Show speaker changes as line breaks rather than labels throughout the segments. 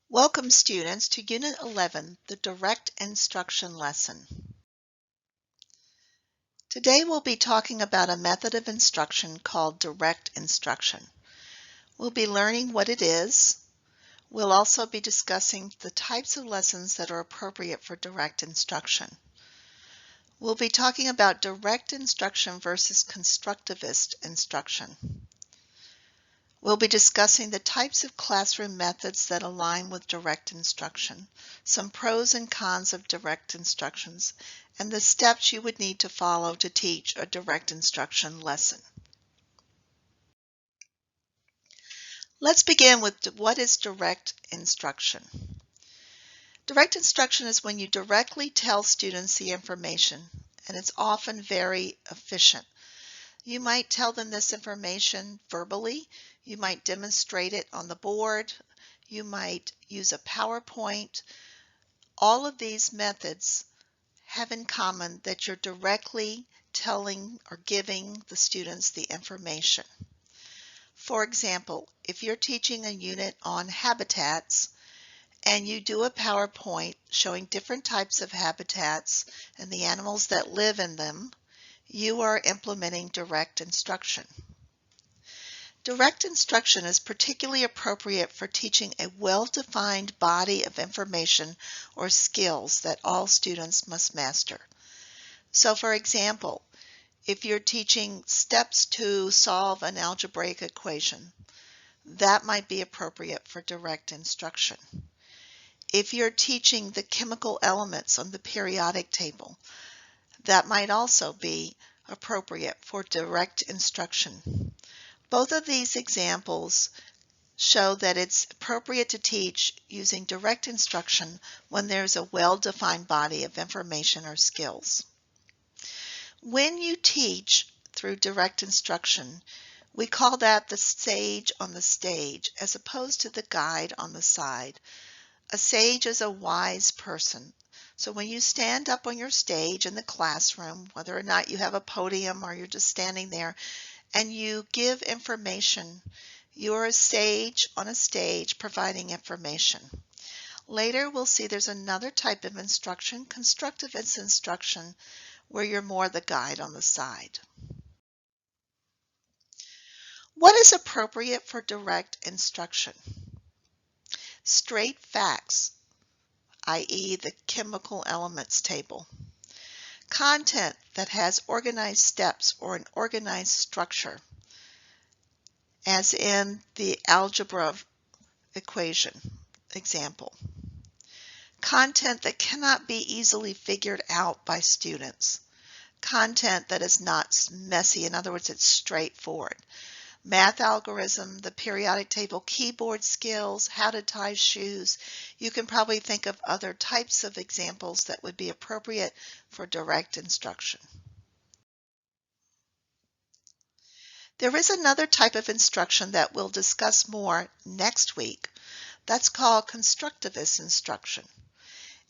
Welcome students to Unit 11, the Direct Instruction lesson. Today we'll be talking about a method of instruction called direct instruction. We'll be learning what it is. We'll also be discussing the types of lessons that are appropriate for direct instruction. We'll be talking about direct instruction versus constructivist instruction. We'll be discussing the types of classroom methods that align with direct instruction, some pros and cons of direct instructions, and the steps you would need to follow to teach a direct instruction lesson. Let's begin with what is direct instruction. Direct instruction is when you directly tell students the information, and it's often very efficient. You might tell them this information verbally. You might demonstrate it on the board. You might use a PowerPoint. All of these methods have in common that you're directly telling or giving the students the information. For example, if you're teaching a unit on habitats and you do a PowerPoint showing different types of habitats and the animals that live in them, you are implementing direct instruction. Direct instruction is particularly appropriate for teaching a well-defined body of information or skills that all students must master. So for example, if you're teaching steps to solve an algebraic equation, that might be appropriate for direct instruction. If you're teaching the chemical elements on the periodic table, that might also be appropriate for direct instruction. Both of these examples show that it's appropriate to teach using direct instruction when there's a well-defined body of information or skills. When you teach through direct instruction, we call that the sage on the stage as opposed to the guide on the side. A sage is a wise person. So when you stand up on your stage in the classroom, whether or not you have a podium or you're just standing there, and you give information, you're a sage on a stage providing information. Later we'll see there's another type of instruction, constructivist instruction, where you're more the guide on the side. What is appropriate for direct instruction? Straight facts, i.e. the chemical elements table. Content that has organized steps or an organized structure, as in the algebra equation example. Content that cannot be easily figured out by students. Content that is not messy, in other words, it's straightforward. Math algorithm, the periodic table, keyboard skills, how to tie shoes. You can probably think of other types of examples that would be appropriate for direct instruction. There is another type of instruction that we'll discuss more next week. That's called constructivist instruction.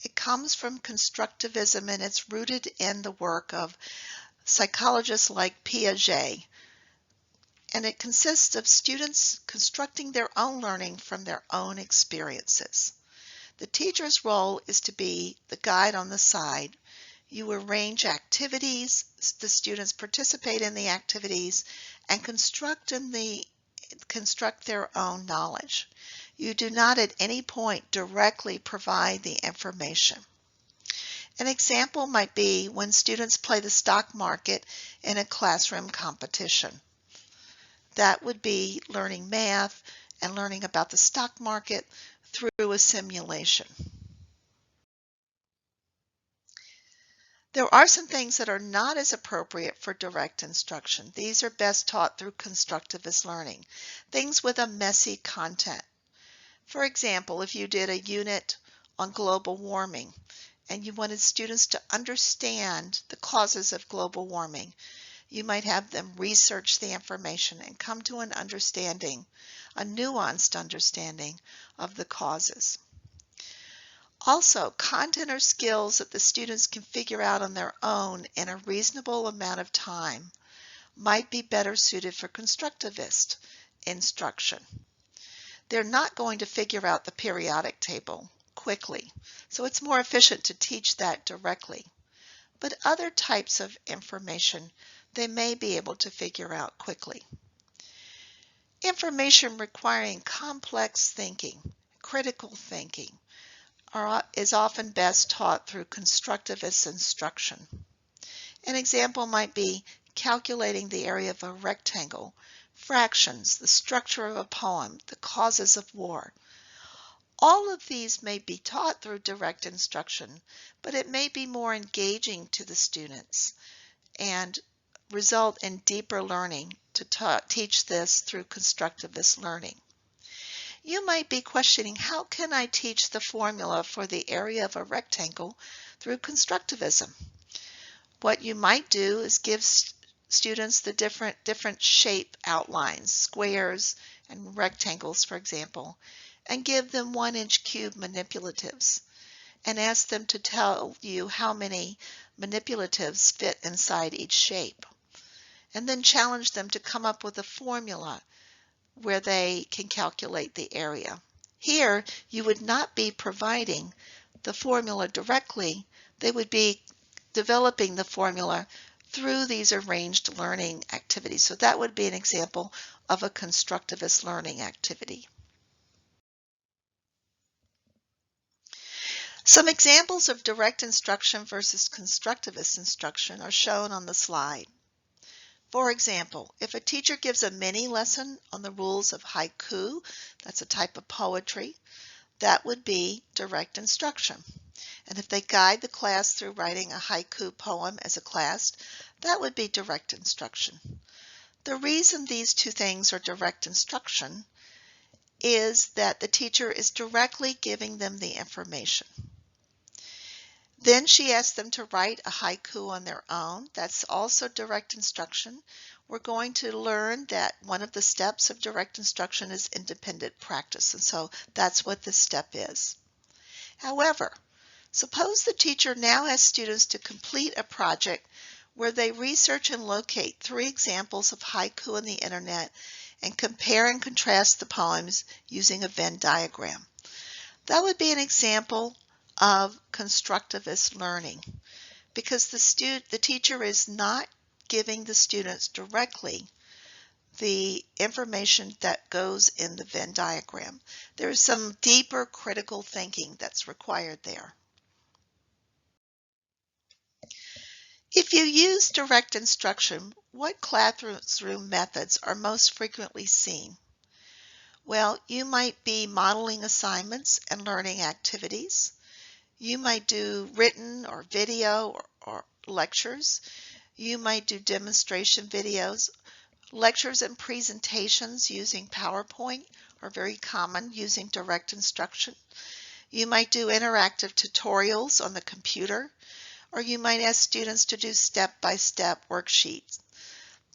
It comes from constructivism and it's rooted in the work of psychologists like Piaget. And it consists of students constructing their own learning from their own experiences. The teacher's role is to be the guide on the side. You arrange activities, the students participate in the activities, and construct their own knowledge. You do not at any point directly provide the information. An example might be when students play the stock market in a classroom competition. That would be learning math and learning about the stock market through a simulation. There are some things that are not as appropriate for direct instruction. These are best taught through constructivist learning. Things with a messy content. For example, if you did a unit on global warming and you wanted students to understand the causes of global warming, you might have them research the information and come to an understanding, a nuanced understanding of the causes. Also, content or skills that the students can figure out on their own in a reasonable amount of time might be better suited for constructivist instruction. they're not going to figure out the periodic table quickly. So it's more efficient to teach that directly. But other types of information, they may be able to figure out quickly. Information requiring complex thinking, critical thinking, is often best taught through constructivist instruction. An example might be calculating the area of a rectangle, fractions, the structure of a poem, the causes of war. All of these may be taught through direct instruction, but it may be more engaging to the students and result in deeper learning to teach this through constructivist learning. You might be questioning, how can I teach the formula for the area of a rectangle through constructivism? What you might do is give students the different shape outlines, squares and rectangles, for example, and give them 1-inch cube manipulatives and ask them to tell you how many manipulatives fit inside each shape. And then challenge them to come up with a formula where they can calculate the area. Here, you would not be providing the formula directly. They would be developing the formula through these arranged learning activities. So that would be an example of a constructivist learning activity. Some examples of direct instruction versus constructivist instruction are shown on the slide. For example, if a teacher gives a mini lesson on the rules of haiku, that's a type of poetry, that would be direct instruction. And if they guide the class through writing a haiku poem as a class, that would be direct instruction. The reason these two things are direct instruction is that the teacher is directly giving them the information. Then she asks them to write a haiku on their own. That's also direct instruction. We're going to learn that one of the steps of direct instruction is independent practice, and so that's what this step is. However, suppose the teacher now asks students to complete a project where they research and locate 3 examples of haiku on the internet and compare and contrast the poems using a Venn diagram. That would be an example of constructivist learning because the teacher is not giving the students directly the information that goes in the Venn diagram. There is some deeper critical thinking that's required there. If you use direct instruction, what classroom methods are most frequently seen? Well, you might be modeling assignments and learning activities. You might do written or video or lectures. You might do demonstration videos. Lectures and presentations using PowerPoint are very common using direct instruction. You might do interactive tutorials on the computer, or you might ask students to do step-by-step worksheets.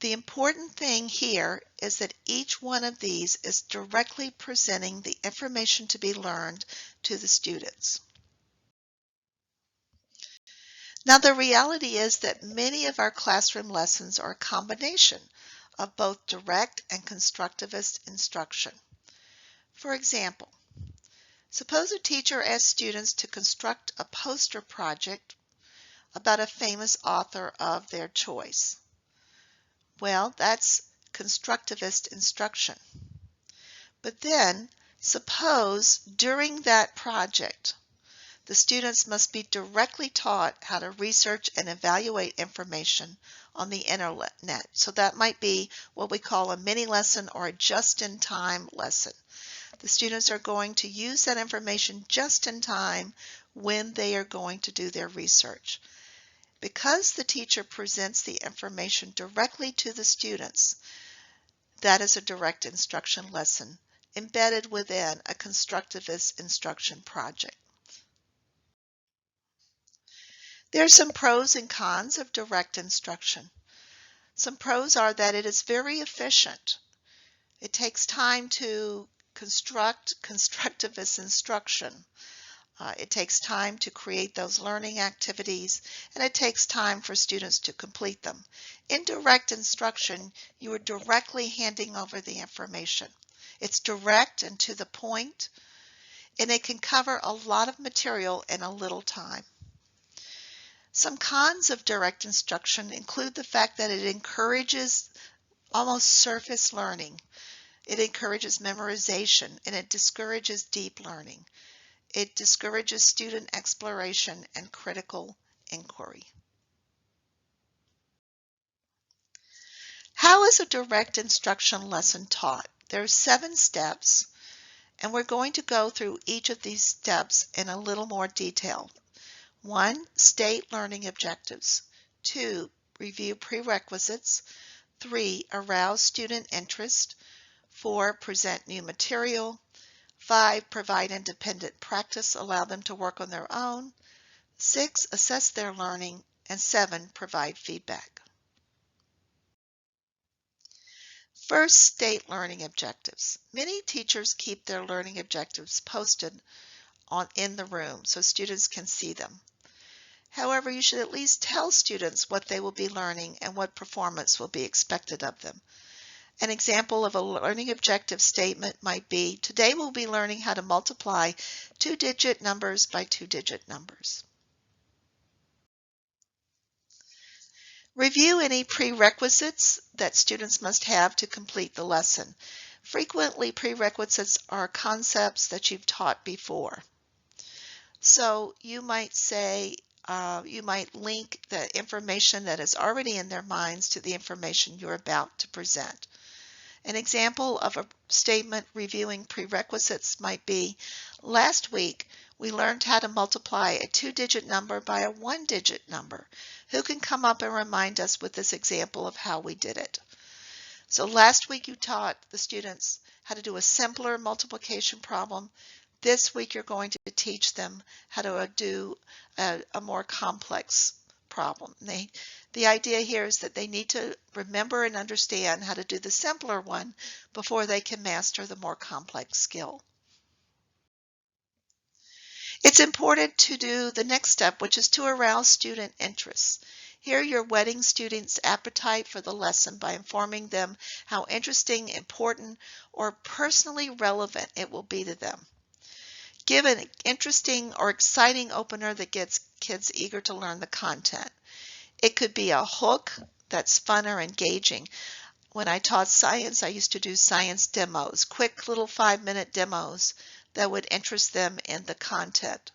The important thing here is that each one of these is directly presenting the information to be learned to the students. Now, the reality is that many of our classroom lessons are a combination of both direct and constructivist instruction. For example, suppose a teacher asks students to construct a poster project about a famous author of their choice. Well, that's constructivist instruction. But then, suppose during that project, the students must be directly taught how to research and evaluate information on the internet. So that might be what we call a mini lesson or a just-in-time lesson. The students are going to use that information just in time when they are going to do their research. Because the teacher presents the information directly to the students, that is a direct instruction lesson embedded within a constructivist instruction project. There are some pros and cons of direct instruction. Some pros are that it is very efficient. It takes time to construct constructivist instruction. It takes time to create those learning activities, and it takes time for students to complete them. In direct instruction, you are directly handing over the information. It's direct and to the point, and it can cover a lot of material in a little time. Some cons of direct instruction include the fact that it encourages almost surface learning. It encourages memorization, and it discourages deep learning. It discourages student exploration and critical inquiry. How is a direct instruction lesson taught? There are 7 steps, and we're going to go through each of these steps in a little more detail. 1. State learning objectives. 2. Review prerequisites. 3. Arouse student interest. 4. Present new material. 5. Provide independent practice, allow them to work on their own. 6. Assess their learning. And 7. Provide feedback. First, state learning objectives. Many teachers keep their learning objectives posted in the room so students can see them. However, you should at least tell students what they will be learning and what performance will be expected of them. An example of a learning objective statement might be, today we'll be learning how to multiply 2-digit numbers by 2-digit numbers. Review any prerequisites that students must have to complete the lesson. Frequently, prerequisites are concepts that you've taught before. So you might say, you might link the information that is already in their minds to the information you're about to present. An example of a statement reviewing prerequisites might be, last week we learned how to multiply a 2-digit number by a 1-digit number. Who can come up and remind us with this example of how we did it? So last week you taught the students how to do a simpler multiplication problem. This week you're going to teach them how to do a more complex problem. The idea here is that they need to remember and understand how to do the simpler one before they can master the more complex skill. It's important to do the next step, which is to arouse student interest. Here you're whetting students' appetite for the lesson by informing them how interesting, important, or personally relevant it will be to them. Give an interesting or exciting opener that gets kids eager to learn the content. It could be a hook that's fun or engaging. When I taught science, I used to do science demos, quick little 5-minute demos that would interest them in the content.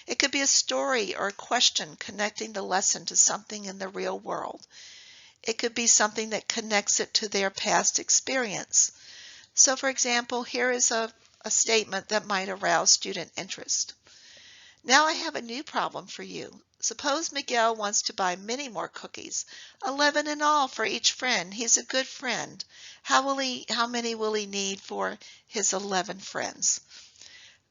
It could be a story or a question connecting the lesson to something in the real world. It could be something that connects it to their past experience. So for example, here is a statement that might arouse student interest. Now I have a new problem for you. Suppose Miguel wants to buy many more cookies, 11 in all for each friend. He's a good friend. How many will he need for his 11 friends?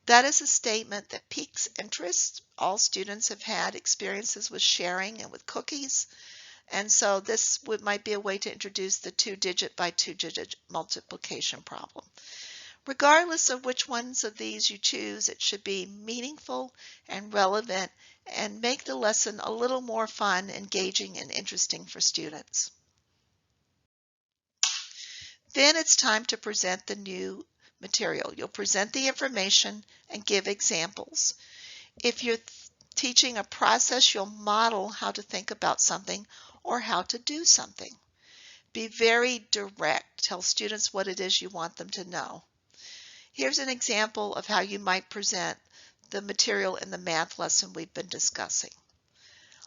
That is a statement that piques interest. All students have had experiences with sharing and with cookies, and so this might be a way to introduce the 2-digit by 2-digit multiplication problem. Regardless of which ones of these you choose, it should be meaningful and relevant and make the lesson a little more fun, engaging, and interesting for students. Then it's time to present the new material. You'll present the information and give examples. If you're teaching a process, you'll model how to think about something or how to do something. Be very direct. Tell students what it is you want them to know. Here's an example of how you might present the material in the math lesson we've been discussing.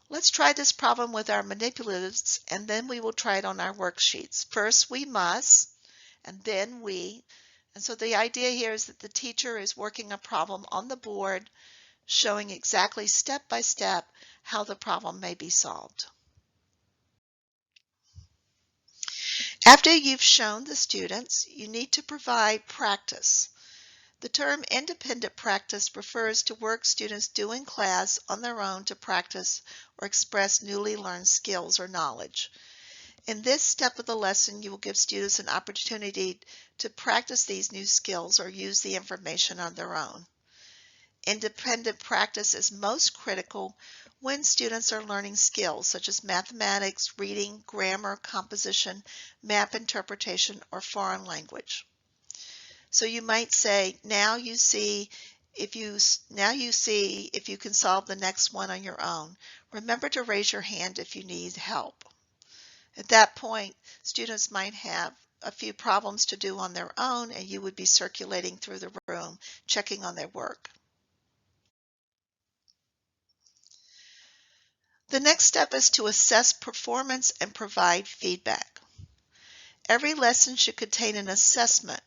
Let's try this problem with our manipulatives, and then we will try it on our worksheets. First, we must, and then we. And so the idea here is that the teacher is working a problem on the board, showing exactly step by step how the problem may be solved. After you've shown the students, you need to provide practice. The term independent practice refers to work students do in class on their own to practice or express newly learned skills or knowledge. In this step of the lesson, you will give students an opportunity to practice these new skills or use the information on their own. Independent practice is most critical when students are learning skills such as mathematics, reading, grammar, composition, map interpretation, or foreign language. So you might say, now you see if you can solve the next one on your own. Remember to raise your hand if you need help. At that point, students might have a few problems to do on their own, and you would be circulating through the room, checking on their work. The next step is to assess performance and provide feedback. Every lesson should contain an assessment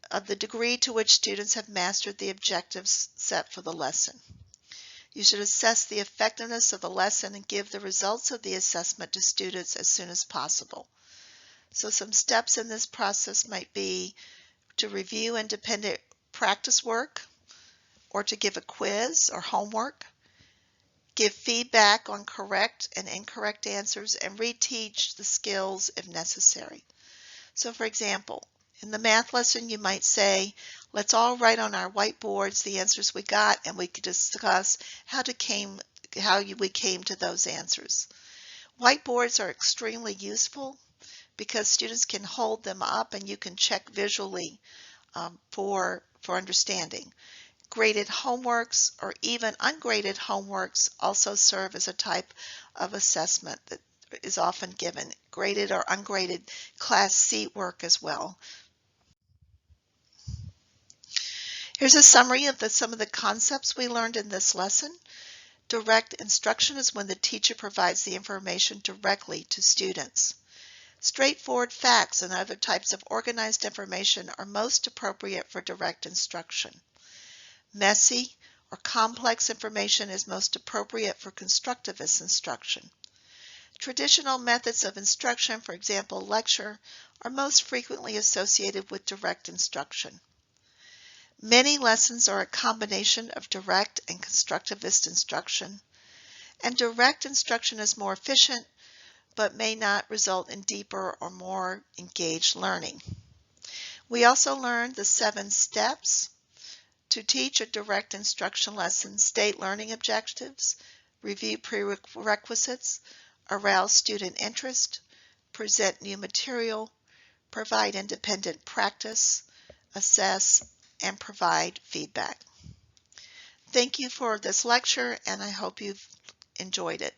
of the degree to which students have mastered the objectives set for the lesson. You should assess the effectiveness of the lesson and give the results of the assessment to students as soon as possible. So some steps in this process might be to review independent practice work, or to give a quiz or homework, give feedback on correct and incorrect answers, and reteach the skills if necessary. So for example, in the math lesson you might say, let's all write on our whiteboards the answers we got, and we could discuss how we came to those answers. Whiteboards are extremely useful because students can hold them up and you can check visually for understanding. Graded homeworks or even ungraded homeworks also serve as a type of assessment that is often given. Graded or ungraded class seat work as well. Here's a summary of some of the concepts we learned in this lesson. Direct instruction is when the teacher provides the information directly to students. Straightforward facts and other types of organized information are most appropriate for direct instruction. Messy or complex information is most appropriate for constructivist instruction. Traditional methods of instruction, for example, lecture, are most frequently associated with direct instruction. Many lessons are a combination of direct and constructivist instruction, and direct instruction is more efficient but may not result in deeper or more engaged learning. We also learned the 7 steps to teach a direct instruction lesson: state learning objectives, review prerequisites, arouse student interest, present new material, provide independent practice, assess, and provide feedback. Thank you for this lecture, and I hope you've enjoyed it.